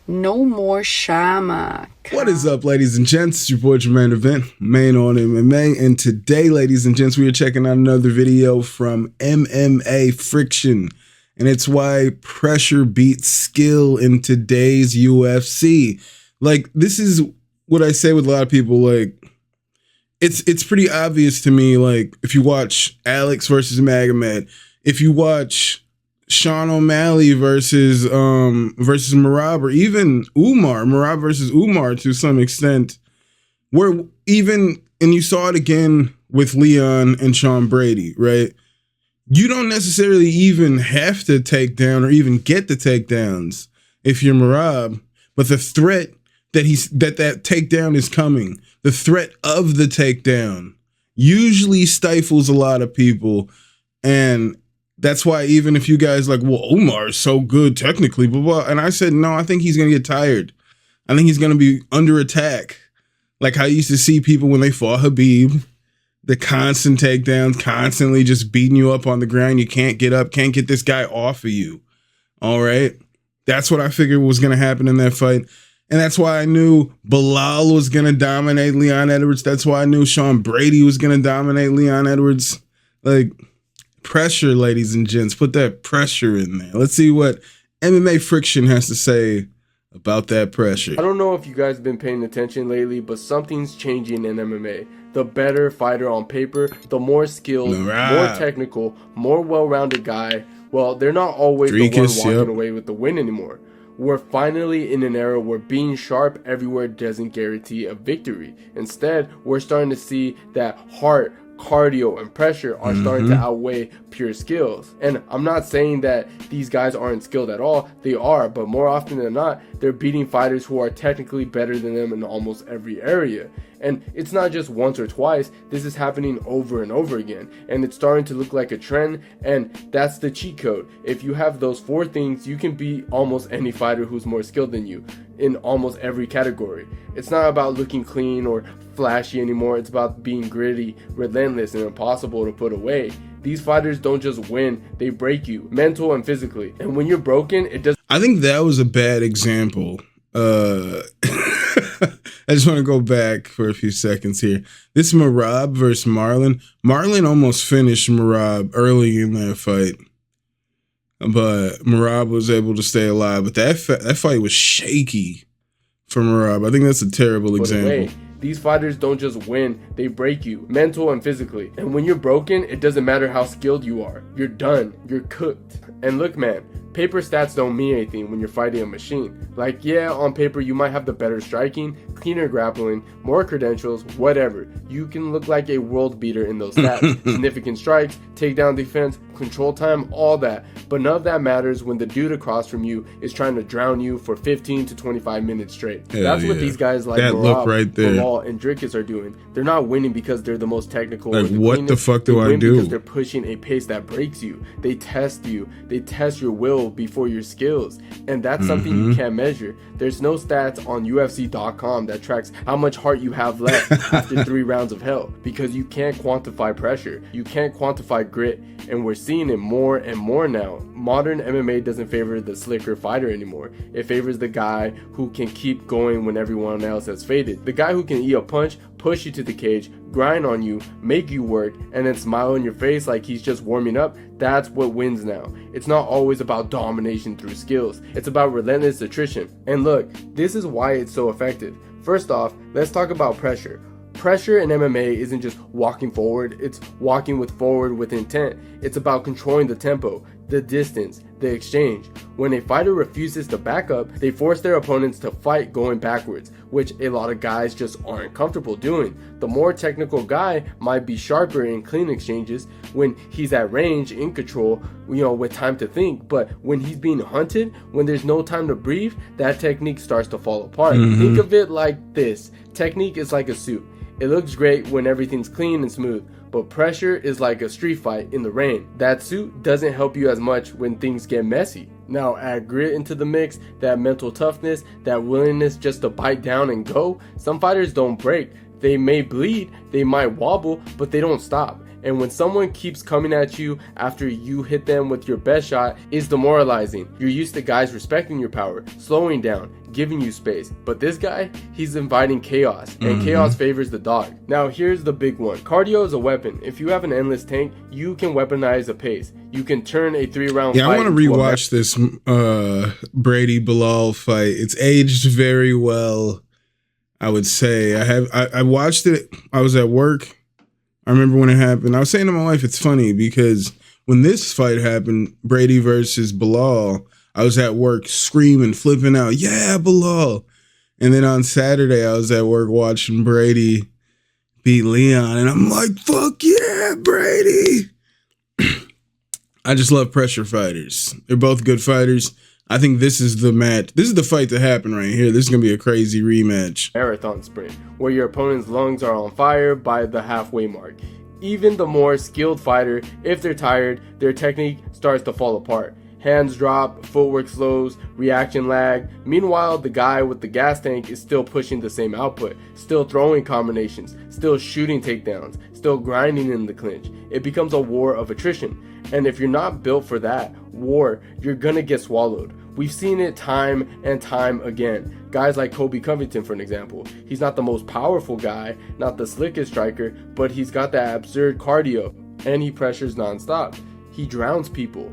No more Shama. What is up, ladies and gents? It's your boy Jermaine Event, main on MMA, and today, ladies and gents, we are checking out another video from MMA Friction, and it's why pressure beats skill in today's UFC. Like, this is what I say with a lot of people. Like, it's pretty obvious to me. Like, if you watch Alex versus Magomed, if you watch Sean O'Malley versus Merab, or even Merab versus Umar to some extent, where even, and you saw it again with Leon and Sean Brady, right? You don't necessarily even have to take down or even get the takedowns if you're Merab, but the threat that that takedown is coming, the threat of the takedown usually stifles a lot of people. And that's why even if you guys like, well, Umar is so good technically, blah, blah. And I said, no, I think he's going to get tired. I think he's going to be under attack. Like how I used to see people when they fought Khabib, the constant takedowns, constantly just beating you up on the ground. You can't get up, can't get this guy off of you. All right. That's what I figured was going to happen in that fight. And that's why I knew Bilal was going to dominate Leon Edwards. That's why I knew Sean Brady was going to dominate Leon Edwards. Like, pressure, ladies and gents. Put that pressure in there. Let's see what MMA Friction has to say about that pressure. I don't know if you guys have been paying attention lately, but something's changing in MMA. The better fighter on paper, the more skilled, more technical, more well-rounded guy, well, they're not always the one walking away with the win anymore. We're finally in an era where being sharp everywhere doesn't guarantee a victory. Instead, we're starting to see that heart, cardio, and pressure are starting to outweigh pure skills. And I'm not saying that these guys aren't skilled at all. They are, but more often than not, they're beating fighters who are technically better than them in almost every area. And it's not just once or twice, this is happening over and over again. And it's starting to look like a trend, and that's the cheat code. If you have those four things, you can beat almost any fighter who's more skilled than you in almost every category. It's not about looking clean or flashy anymore, it's about being gritty, relentless, and impossible to put away. These fighters don't just win, they break you, mental and physically. And when you're broken, it doesn't... I think that was a bad example. I just want to go back for a few seconds here. This Merab versus Marlon. Marlon almost finished Merab early in that fight, but Merab was able to stay alive. But that fight was shaky for Merab. I think that's a terrible example. These fighters don't just win, they break you, mental and physically. And when you're broken, it doesn't matter how skilled you are. You're done. You're cooked. And look, man, paper stats don't mean anything when you're fighting a machine. Like, yeah, on paper you might have the better striking, cleaner grappling, more credentials, whatever. You can look like a world beater in those stats. Significant strikes, takedown defense, control time, all that. But none of that matters when the dude across from you is trying to drown you for 15 to 25 minutes straight. That's what these guys like Merab, Bilal, and Dricus are doing. They're not winning because they're the most technical. Like, what the fuck do I do? Because they're pushing a pace that breaks you. They test you. They test your will before your skills. And that's something you can't measure. There's no stats on UFC.com that tracks how much heart you have left after 3 rounds of hell, because you can't quantify pressure. You can't quantify grit. And we're seeing it more and more now. Modern MMA doesn't favor the slicker fighter anymore. It favors the guy who can keep going when everyone else has faded. The guy who can eat a punch, push you to the cage, grind on you, make you work, and then smile on your face like he's just warming up. That's what wins now. It's not always about domination through skills. It's about relentless attrition. And look, this is why it's so effective. First off, let's talk about pressure. Pressure in MMA isn't just walking forward, it's walking forward with intent. It's about controlling the tempo, the distance, the exchange. When a fighter refuses to back up, they force their opponents to fight going backwards, which a lot of guys just aren't comfortable doing. The more technical guy might be sharper in clean exchanges when he's at range, in control, with time to think, but when he's being hunted, when there's no time to breathe, that technique starts to fall apart. Think of it like this. Technique is like a suit. It looks great when everything's clean and smooth, but pressure is like a street fight in the rain. That suit doesn't help you as much when things get messy. Now add grit into the mix, that mental toughness, that willingness just to bite down and go. Some fighters don't break. They may bleed, they might wobble, but they don't stop. And when someone keeps coming at you after you hit them with your best shot, it's demoralizing. You're used to guys respecting your power, slowing down, giving you space. But this guy, he's inviting chaos, and chaos favors the dog. Now here's the big one. Cardio is a weapon. If you have an endless tank, you can weaponize a pace. You can turn a 3-round fight. I want to rewatch this Brady Bilal fight. It's aged very well, I would say. I watched it. I was at work. I remember when it happened. I was saying to my wife, it's funny because when this fight happened, Brady versus Bilal, I was at work screaming, flipping out, yeah, Bilal. And then on Saturday, I was at work watching Brady beat Leon, and I'm like, fuck yeah, Brady. I just love pressure fighters. They're both good fighters. I think this is the match. This is the fight to happen right here. This is going to be a crazy rematch. Marathon sprint, where your opponent's lungs are on fire by the halfway mark. Even the more skilled fighter, if they're tired, their technique starts to fall apart. Hands drop, footwork slows, reaction lag. Meanwhile, the guy with the gas tank is still pushing the same output, still throwing combinations, still shooting takedowns, still grinding in the clinch. It becomes a war of attrition. And if you're not built for that war, you're gonna get swallowed. We've seen it time and time again. Guys like Kobe Covington, for an example. He's not the most powerful guy, not the slickest striker, but he's got that absurd cardio, and he pressures nonstop. He drowns people.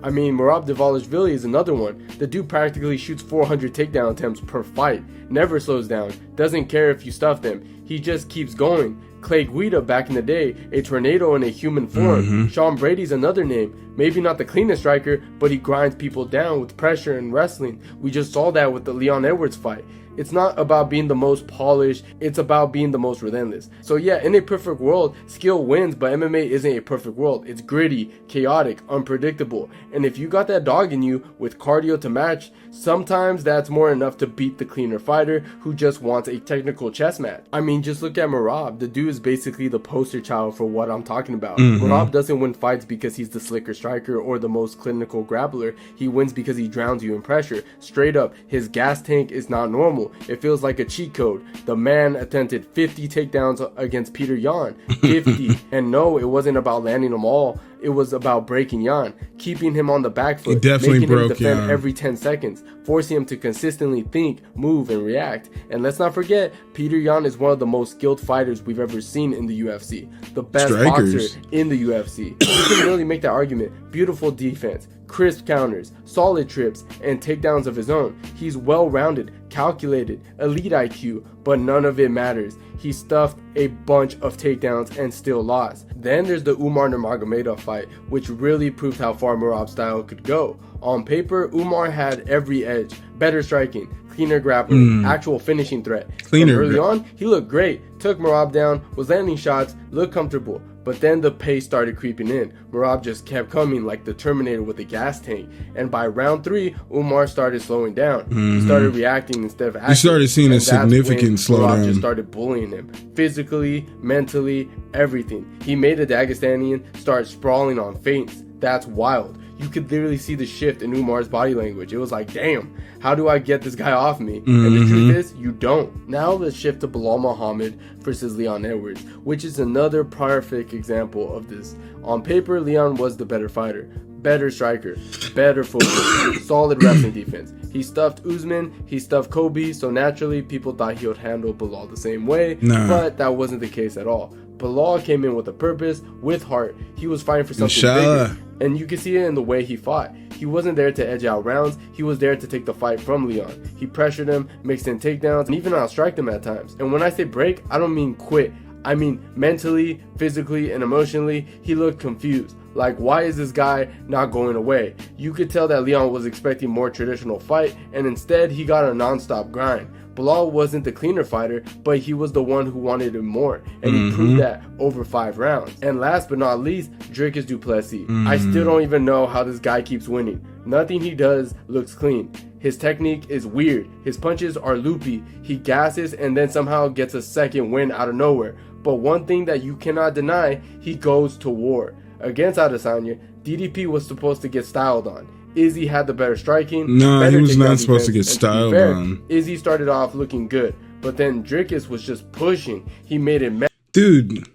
I mean, Merab Dvalishvili is another one. The dude practically shoots 400 takedown attempts per fight, never slows down, doesn't care if you stuff them. He just keeps going. Clay Guida back in the day, a tornado in a human form. Sean Brady's another name. Maybe not the cleanest striker, but he grinds people down with pressure and wrestling. We just saw that with the Leon Edwards fight. It's not about being the most polished, it's about being the most relentless. So yeah, in a perfect world, skill wins, but MMA isn't a perfect world. It's gritty, chaotic, unpredictable. And if you got that dog in you with cardio to match, sometimes that's more enough to beat the cleaner fighter who just wants a technical chess match. I mean, just look at Merab. The dude is basically the poster child for what I'm talking about. Merab doesn't win fights because he's the slicker striker or the most clinical grappler. He wins because he drowns you in pressure. Straight up, his gas tank is not normal. It feels like a cheat code. The man attempted 50 takedowns against Peter Yan. 50. And no, it wasn't about landing them all. It was about breaking Yan, keeping him on the back foot, making him defend Yan every 10 seconds, forcing him to consistently think, move, and react. And let's not forget, Peter Yan is one of the most skilled fighters we've ever seen in the UFC. The best boxer in the UFC. You can really make that argument. Beautiful defense, crisp counters, solid trips, and takedowns of his own. He's well-rounded, calculated, elite IQ, but none of it matters. He stuffed a bunch of takedowns and still lost. Then there's the Umar Nurmagomedov fight, which really proved how far Merab's style could go. On paper, Umar had every edge, better striking, cleaner grappling, actual finishing threat. Early on, he looked great, took Merab down, was landing shots, looked comfortable. But then the pace started creeping in. Merab just kept coming like the Terminator with a gas tank. And by round 3, Umar started slowing down. He started reacting instead of acting. You started seeing a significant slowdown. Merab just started bullying him. Physically, mentally, everything. He made a Dagestanian start sprawling on feints. That's wild. You could literally see the shift in Umar's body language. It was like, damn, how do I get this guy off me? And the truth is, you don't. Now let's shift to Bilal Muhammad versus Leon Edwards, which is another perfect example of this. On paper, Leon was the better fighter, better striker, better footwork, solid wrestling defense. He stuffed Usman, he stuffed Kobe, so naturally people thought he would handle Bilal the same way, but that wasn't the case at all. Bilal came in with a purpose, with heart. He was fighting for something bigger. And you can see it in the way he fought. He wasn't there to edge out rounds. He was there to take the fight from Leon. He pressured him, mixed in takedowns, and even outstriked him at times. And when I say break, I don't mean quit. I mean mentally, physically, and emotionally, he looked confused. Like, why is this guy not going away? You could tell that Leon was expecting more traditional fight, and instead he got a non-stop grind. Bilal wasn't the cleaner fighter, but he was the one who wanted it more, and he proved that over 5 rounds. And last but not least, Dricus du Plessis. I still don't even know how this guy keeps winning. Nothing he does looks clean. His technique is weird. His punches are loopy. He gasses and then somehow gets a second win out of nowhere. But one thing that you cannot deny, he goes to war. Against Adesanya, DDP was supposed to get styled on. Izzy had the better striking. No, he was not supposed to get styled on. Izzy started off looking good, but then Dricus was just pushing. He made it Dude,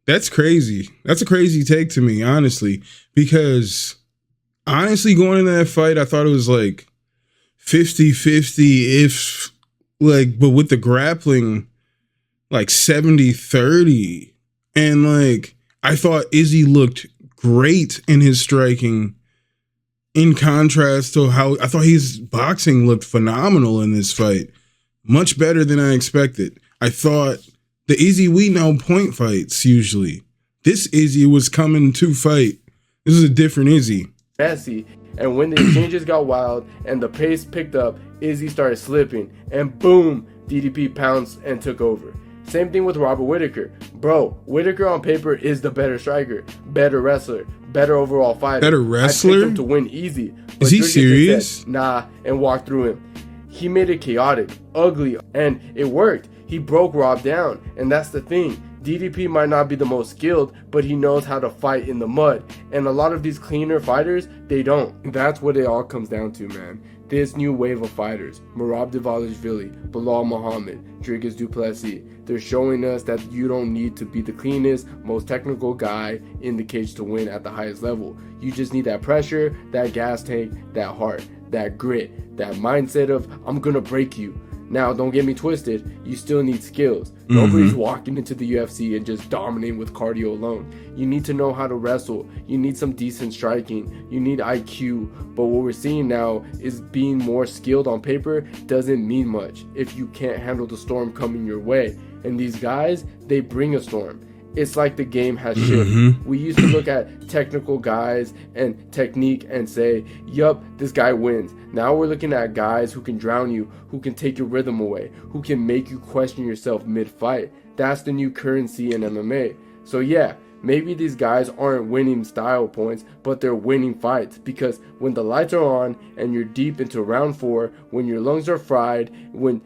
that's crazy. That's a crazy take to me, honestly, because honestly, going into that fight, I thought it was like 50-50 if like, but with the grappling, like 70-30. And like, I thought Izzy looked great in his striking in contrast to how I thought his boxing looked phenomenal in this fight. Much better than I expected. I thought the Izzy we know point fights usually. This Izzy was coming to fight. This is a different Izzy. Messy, and when the exchanges got wild and the pace picked up, Izzy started slipping, and boom, DDP pounced and took over. Same thing with Robert Whittaker. Bro, Whittaker on paper is the better striker, better wrestler, better overall fighter. Better wrestler? I picked him to win easy. Is he serious? Said, nah, and walked through him. He made it chaotic, ugly, and it worked. He broke Rob down, and that's the thing. DDP might not be the most skilled, but he knows how to fight in the mud. And a lot of these cleaner fighters, they don't. That's what it all comes down to, man. This new wave of fighters, Merab Dvalishvili, Bilal Muhammad, Dricus du Plessis, they're showing us that you don't need to be the cleanest, most technical guy in the cage to win at the highest level. You just need that pressure, that gas tank, that heart, that grit, that mindset of, I'm gonna break you. Now, don't get me twisted, you still need skills. Nobody's walking into the UFC and just dominating with cardio alone. You need to know how to wrestle. You need some decent striking. You need IQ. But what we're seeing now is being more skilled on paper doesn't mean much if you can't handle the storm coming your way. And these guys, they bring a storm. It's like the game has shifted. We used to look at technical guys and technique and say, yup, this guy wins. Now we're looking at guys who can drown you, who can take your rhythm away, who can make you question yourself mid-fight. That's the new currency in MMA. So yeah, maybe these guys aren't winning style points, but they're winning fights, because when the lights are on and you're deep into round 4, when your lungs are fried, when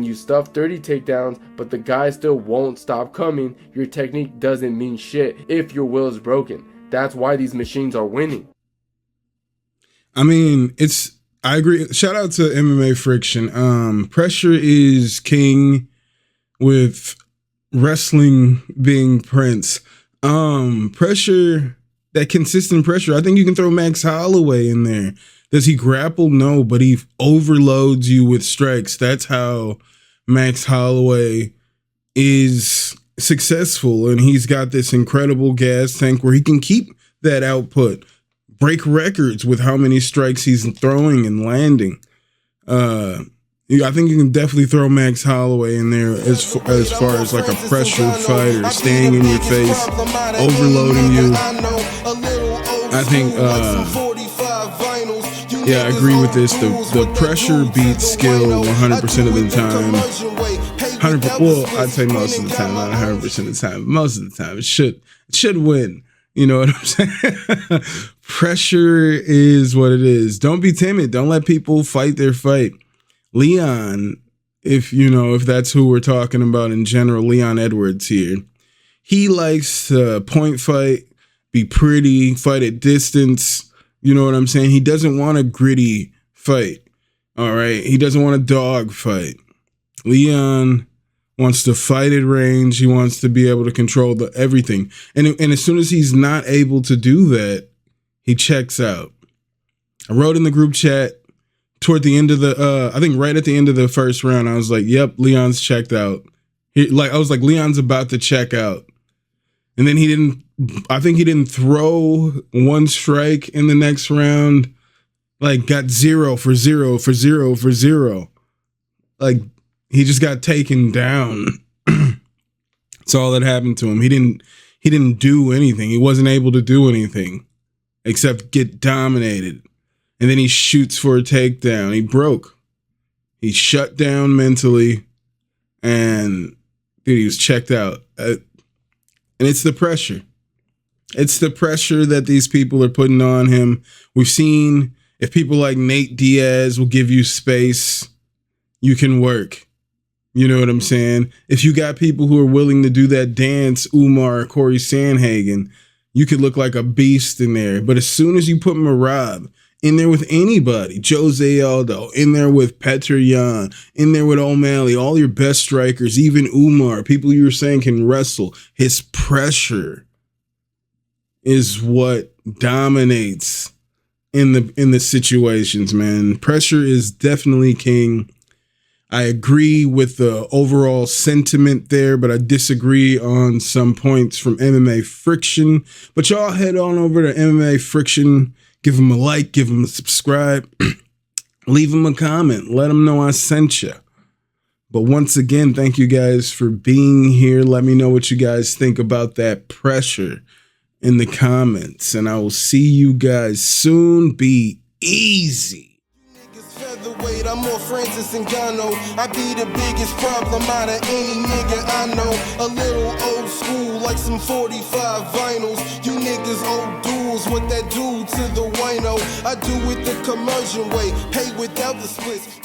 you stuff 30 takedowns, but the guy still won't stop coming, your technique doesn't mean shit if your will is broken. That's why these machines are winning. I mean, I agree. Shout out to MMA Friction. Pressure is king, with wrestling being prince. Pressure, that consistent pressure. I think you can throw Max Holloway in there. Does he grapple? No, but he overloads you with strikes. That's how Max Holloway is successful. And he's got this incredible gas tank where he can keep that output, break records with how many strikes he's throwing and landing. I think you can definitely throw Max Holloway in there as far as like a pressure fighter, staying in your face, overloading you. I think, yeah, I agree with this. The pressure beats skill 100% of the time. Well, I'd say most of the time, not 100% of the time. Most of the time, it should win. You know what I'm saying? Pressure is what it is. Don't be timid. Don't let people fight their fight. Leon, if that's who we're talking about in general, Leon Edwards here, he likes to point fight, be pretty, fight at distance. You know what I'm saying? He doesn't want a gritty fight. All right. He doesn't want a dog fight. Leon wants to fight at range. He wants to be able to control everything. And as soon as he's not able to do that, he checks out. I wrote in the group chat toward the end of I think right at the end of the first round, I was like, yep, Leon's checked out. I was like, Leon's about to check out. And then I think he didn't throw one strike in the next round. Like, got 0 for 0 for 0 for 0. Like, he just got taken down. That's all that happened to him. He didn't do anything. He wasn't able to do anything except get dominated. And then he shoots for a takedown. He broke. He shut down mentally. And dude, he was checked out. And it's the pressure. It's the pressure that these people are putting on him. We've seen if people like Nate Diaz will give you space, you can work. You know what I'm saying? If you got people who are willing to do that dance, Umar, Corey Sandhagen, you could look like a beast in there. But as soon as you put Merab in there with anybody. Jose Aldo, in there with Petr Yan, in there with O'Malley, all your best strikers, even Umar, people you were saying can wrestle. His pressure is what dominates in the situations, man. Pressure is definitely king. I agree with the overall sentiment there, but I disagree on some points from MMA Friction. But y'all head on over to MMA Friction, give them a like, give them a subscribe, leave them a comment, let them know I sent you. But once again, thank you guys for being here. Let me know what you guys think about that pressure in the comments, and I will see you guys soon. Be easy. I'm more Francis Ngannou. I be the biggest problem out of any nigga I know. A little old school like some 45 vinyls. You niggas old duels, what that do to the wino? I do it the commercial way, pay without the splits.